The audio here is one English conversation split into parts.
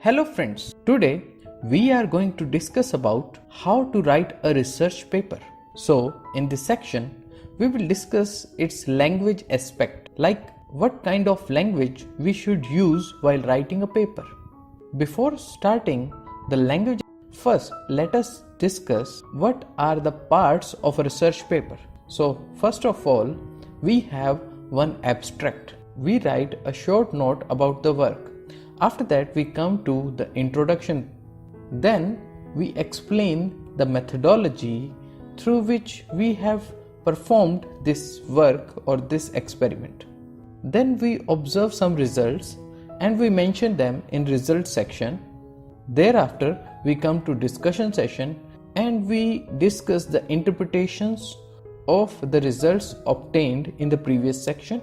Hello friends, today we are going to discuss about how to write a research paper. So in this section, we will discuss its language aspect, like what kind of language we should use while writing a paper. Before starting the language, first let us discuss what are the parts of a research paper. So first of all, we have one abstract. We write a short note about the work. After that, we come to the introduction. Then we explain the methodology through which we have performed this work or this experiment. Then we observe some results and we mention them in results section. Thereafter, we come to discussion session and we discuss the interpretations of the results obtained in the previous section.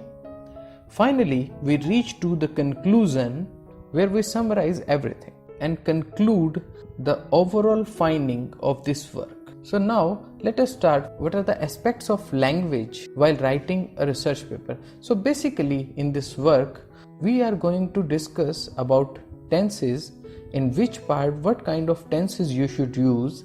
Finally, we reach to the conclusion where we summarize everything and conclude the overall finding of this work. So now let us start. What are the aspects of language while writing a research paper? So basically in this work, we are going to discuss about tenses, in which part, what kind of tenses you should use,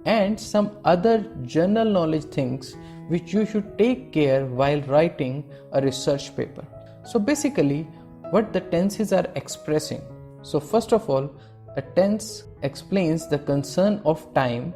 and some other general knowledge things which you should take care while writing a research paper. So basically what the tenses are expressing. So first of all, a tense explains the concern of time,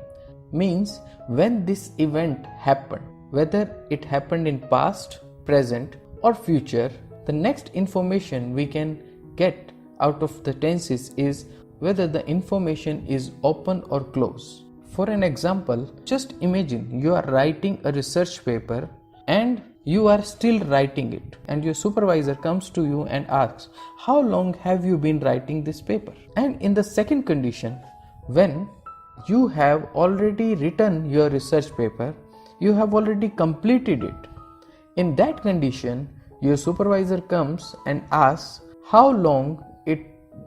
means when this event happened, whether it happened in past, present or future. The next information we can get out of the tenses is whether the information is open or closed. For an example, just imagine you are writing a research paper and you are still writing it, and your supervisor comes to you and asks, how long have you been writing this paper? And in the second condition, when you have already written your research paper, you have already completed it. In that condition, your supervisor comes and asks how long it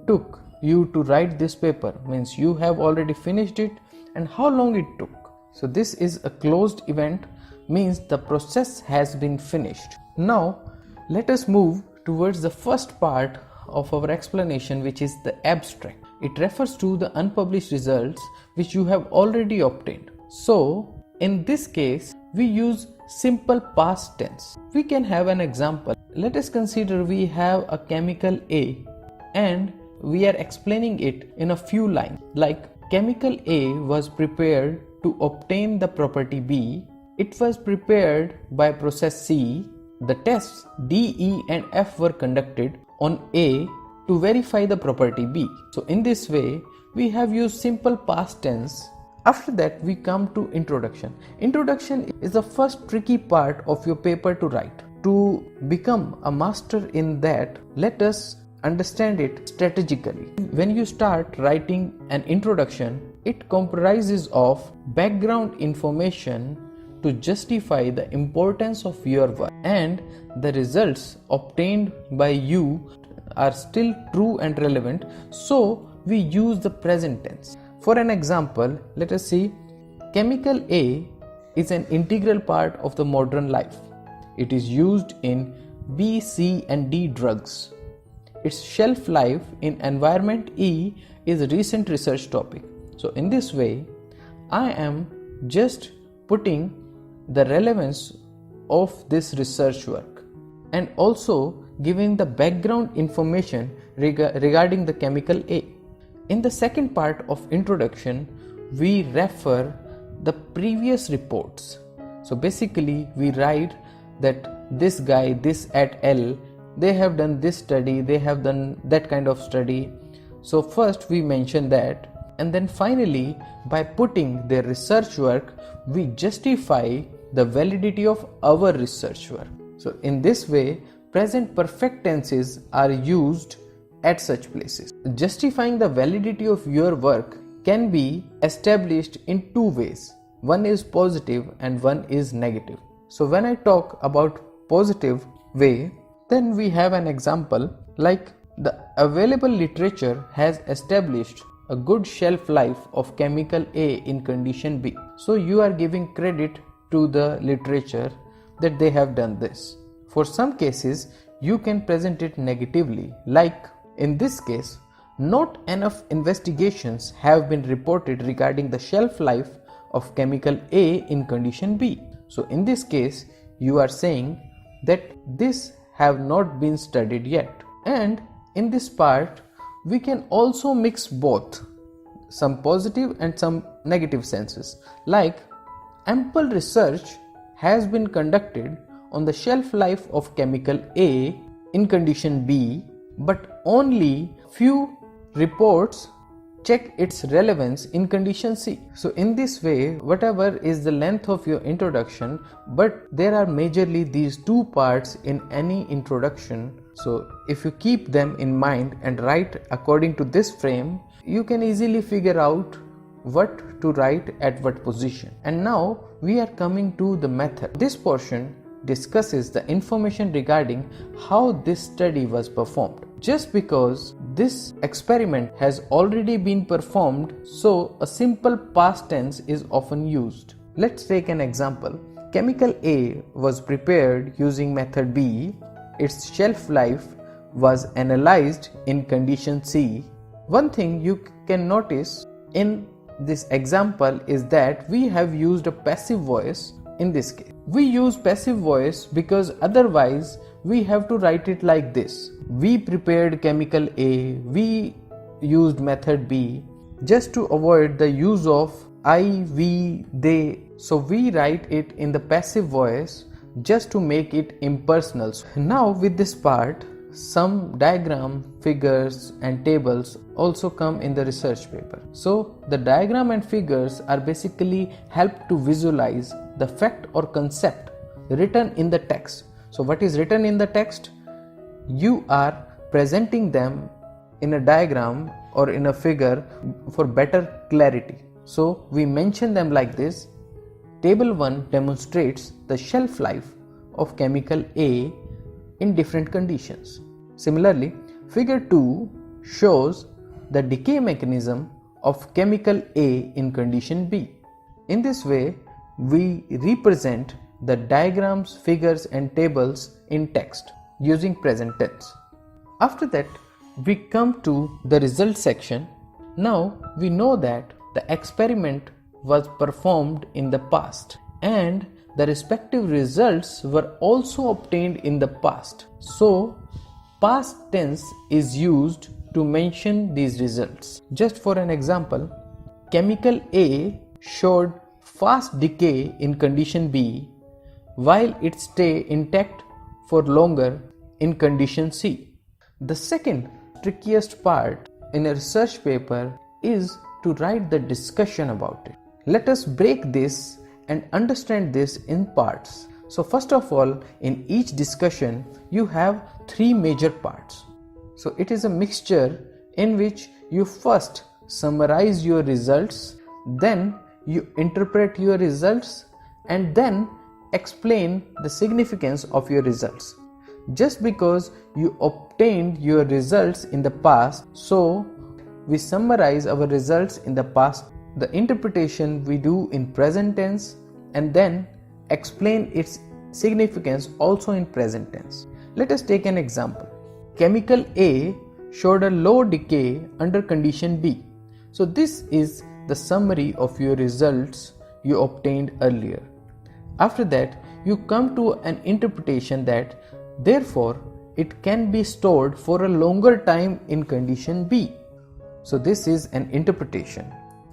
took you to write this paper, means you have already finished it, and how long it took. So this is a closed event, means the process has been finished. Now let us move towards the first part of our explanation, which is the abstract. It refers to the unpublished results which you have already obtained. So in this case, we use simple past tense. We can have an example. Let us consider we have a chemical A and we are explaining it in a few lines, like chemical A was prepared to obtain the property B. It was prepared by process C. The tests D, E and F were conducted on A to verify the property B. So in this way, we have used simple past tense. After that, we come to introduction. Introduction is the first tricky part of your paper to write. To become a master in that, let us understand it strategically. When you start writing an introduction, it comprises of background information to justify the importance of your work, and the results obtained by you are still true and relevant, so we use the present tense. For an example, let us see, chemical A is an integral part of the modern life. It is used in B, C and D drugs. Its shelf life in environment E is a recent research topic. So in this way, I am just putting the relevance of this research work and also giving the background information regarding the chemical A. In the second part of introduction, we refer the previous reports. So basically we write that this guy, this at L, they have done this study, they have done that kind of study. So first we mention that, and then finally by putting their research work, we justify the validity of our research work. So in this way, present perfect tenses are used at such places. Justifying the validity of your work can be established in two ways. One is positive and one is negative. So when I talk about positive way, then we have an example like the available literature has established a good shelf life of chemical A in condition B. So you are giving credit to the literature that they have done this. For some cases, you can present it negatively, like in this case, Not enough investigations have been reported regarding the shelf life of chemical A in condition B. So in this case, you are saying that this have not been studied yet. And in this part, we can also mix both, some positive and some negative senses. Like, ample research has been conducted on the shelf life of chemical A in condition B, but only few reports check its relevance in condition C. So in this way, whatever is the length of your introduction, but there are majorly these two parts in any introduction. So if you keep them in mind and write according to this frame, you can easily figure out what to write at what position. And now we are coming to the method. This portion discusses the information regarding how this study was performed. Just because this experiment has already been performed, so a simple past tense is often used. Let's take an example. Chemical A was prepared using method B. Its shelf life was analyzed in condition C. One thing you can notice in this example is that we have used a passive voice in this case. We use passive voice because otherwise we have to write it like this. We prepared chemical A, we used method B, just to avoid the use of I, we, they. So we write it in the passive voice just to make it impersonal. Now with this part, some diagram, figures and tables also come in the research paper. So the diagram and figures are basically help to visualize the fact or concept written in the text. So what is written in the text? You are presenting them in a diagram or in a figure for better clarity. So we mention them like this. Table 1 demonstrates the shelf life of chemical A in different conditions. Similarly, figure 2 shows the decay mechanism of chemical A in condition B. In this way, we represent the diagrams, figures and tables in text using present tense. After that, we come to the result section. Now we know that the experiment was performed in the past and the respective results were also obtained in the past. So past tense is used to mention these results. Just for an example, chemical A showed fast decay in condition B while it stay intact for longer in condition C. The second trickiest part in a research paper is to write the discussion about it. Let us break this and understand this in parts. So first of all, in each discussion you have three major parts. So it is a mixture in which you first summarize your results, then you interpret your results and then explain the significance of your results. Just because you obtained your results in the past, so we summarize our results in the past. The interpretation we do in present tense and then explain its significance also in present tense. Let us take an example. Chemical A showed a low decay under condition B. So this is the summary of your results you obtained earlier. After that, you come to an interpretation that therefore it can be stored for a longer time in condition B. So this is an interpretation.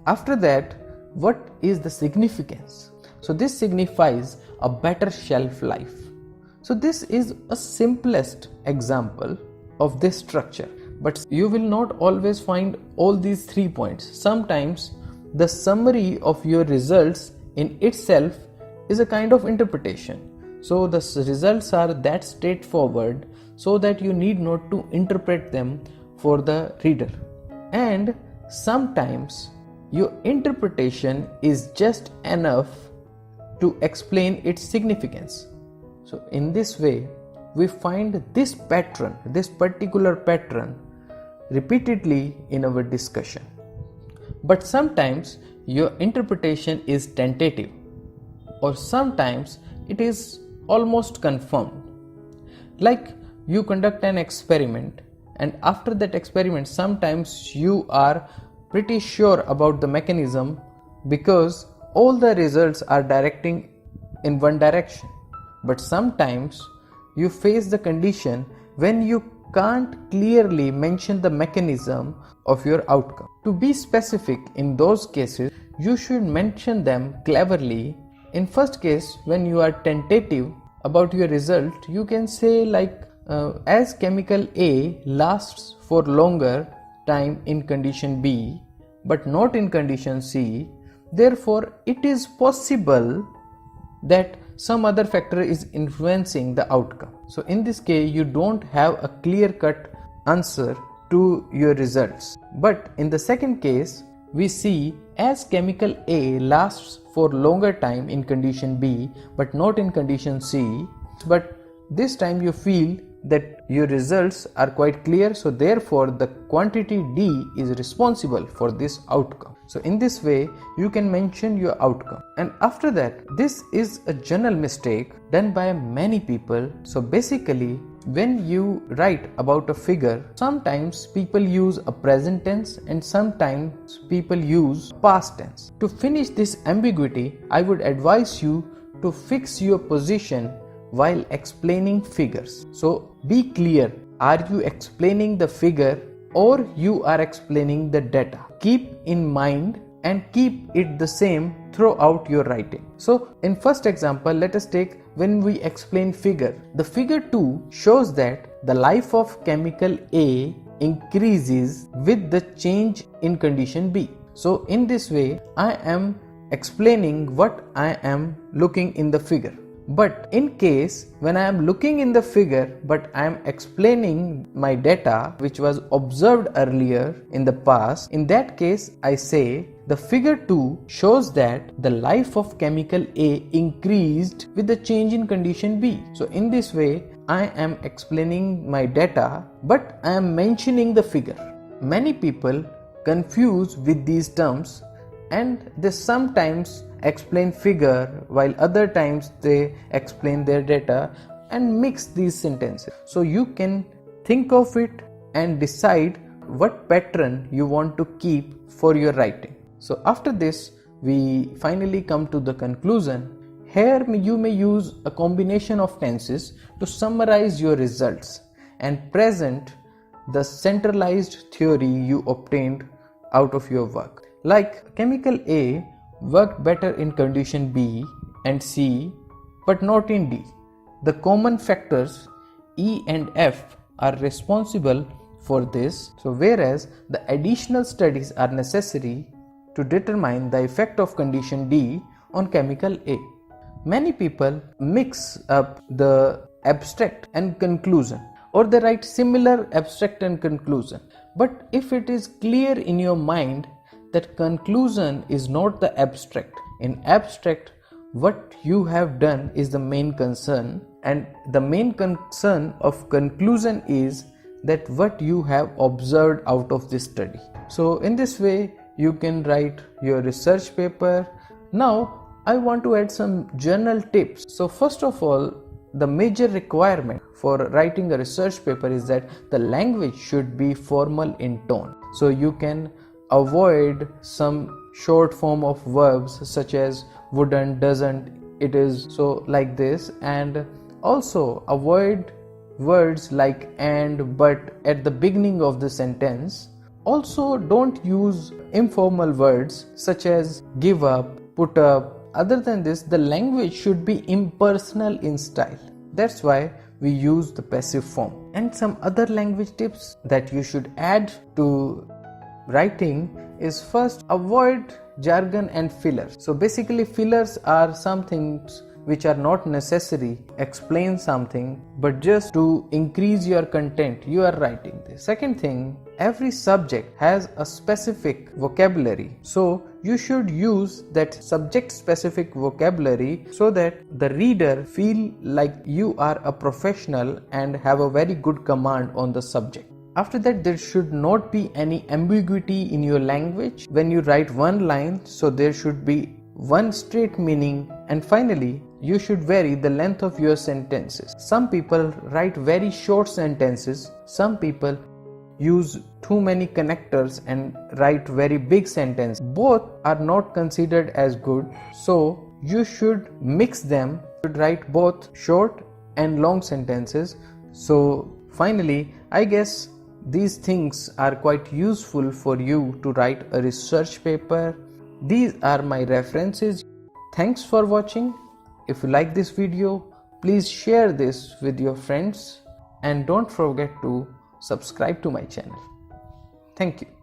After that, what is the significance? So this signifies a better shelf life. So this is a simplest example of this structure, but you will not always find all these 3 points. Sometimes the summary of your results in itself is a kind of interpretation. So the results are that straightforward so that you need not to interpret them for the reader. And sometimes your interpretation is just enough to explain its significance. So in this way, we find this pattern, this particular pattern repeatedly in our discussion. But sometimes your interpretation is tentative, or sometimes it is almost confirmed. Like you conduct an experiment and after that experiment sometimes you are pretty sure about the mechanism because all the results are directing in one direction. But sometimes you face the condition when you can't clearly mention the mechanism of your outcome. To be specific in those cases, you should mention them cleverly. In first case, when you are tentative about your result, you can say like as chemical A lasts for longer time in condition B but not in condition C, therefore it is possible that some other factor is influencing the outcome. So in this case you don't have a clear-cut answer to your results. But in the second case we see as chemical A lasts for longer time in condition B but not in condition C, but this time you feel that your results are quite clear, so therefore the quantity D is responsible for this outcome. So in this way you can mention your outcome. And after that, this is a general mistake done by many people. So basically when you write about a figure, sometimes people use a present tense and sometimes people use past tense. To finish this ambiguity, I would advise you to fix your position while explaining figures. So be clear, are you explaining the figure or you are explaining the data? Keep in mind and keep it the same throughout your writing. So in first example, let us take when we explain figure. The figure 2 shows that the life of chemical A increases with the change in condition B. So in this way, I am explaining what I am looking in the figure. But in case when I am looking in the figure but I am explaining my data which was observed earlier in the past, in that case I say the figure 2 shows that the life of chemical A increased with the change in condition B. So in this way I am explaining my data but I am mentioning the figure. Many people confuse with these terms and they sometimes explain figure while other times they explain their data and mix these sentences. So you can think of it and decide what pattern you want to keep for your writing. So after this we finally come to the conclusion. Here you may use a combination of tenses to summarize your results and present the centralized theory you obtained out of your work. Like chemical A worked better in condition B and C but not in D. The common factors E and F are responsible for this, so whereas the additional studies are necessary to determine the effect of condition D on chemical A. Many people mix up the abstract and conclusion, or they write similar abstract and conclusion. But if it is clear in your mind that conclusion is not the abstract, in abstract what you have done is the main concern, and the main concern of conclusion is that what you have observed out of this study. So in this way you can write your research paper. Now I want to add some journal tips. So first of all, the major requirement for writing a research paper is that the language should be formal in tone. So you can avoid some short form of verbs such as wouldn't, doesn't, it is, so like this, and also avoid words like and, but at the beginning of the sentence. Also don't use informal words such as give up, put up. Other than this, the language should be impersonal in style. That's why we use the passive form. And some other language tips that you should add to writing is first, avoid jargon and fillers. So basically fillers are some things which are not necessary explain something but just to increase your content you are writing this. Second thing, every subject has a specific vocabulary, so you should use that subject specific vocabulary so that the reader feel like you are a professional and have a very good command on the subject. After that, there should not be any ambiguity in your language when you write one line, so there should be one straight meaning. And finally, you should vary the length of your sentences. Some people write very short sentences, some people use too many connectors and write very big sentence. Both are not considered as good, so you should mix them. You should write both short and long sentences. So finally, I guess these things are quite useful for you to write a research paper. These are my references. Thanks for watching. If you like this video, please share this with your friends and don't forget to subscribe to my channel. Thank you.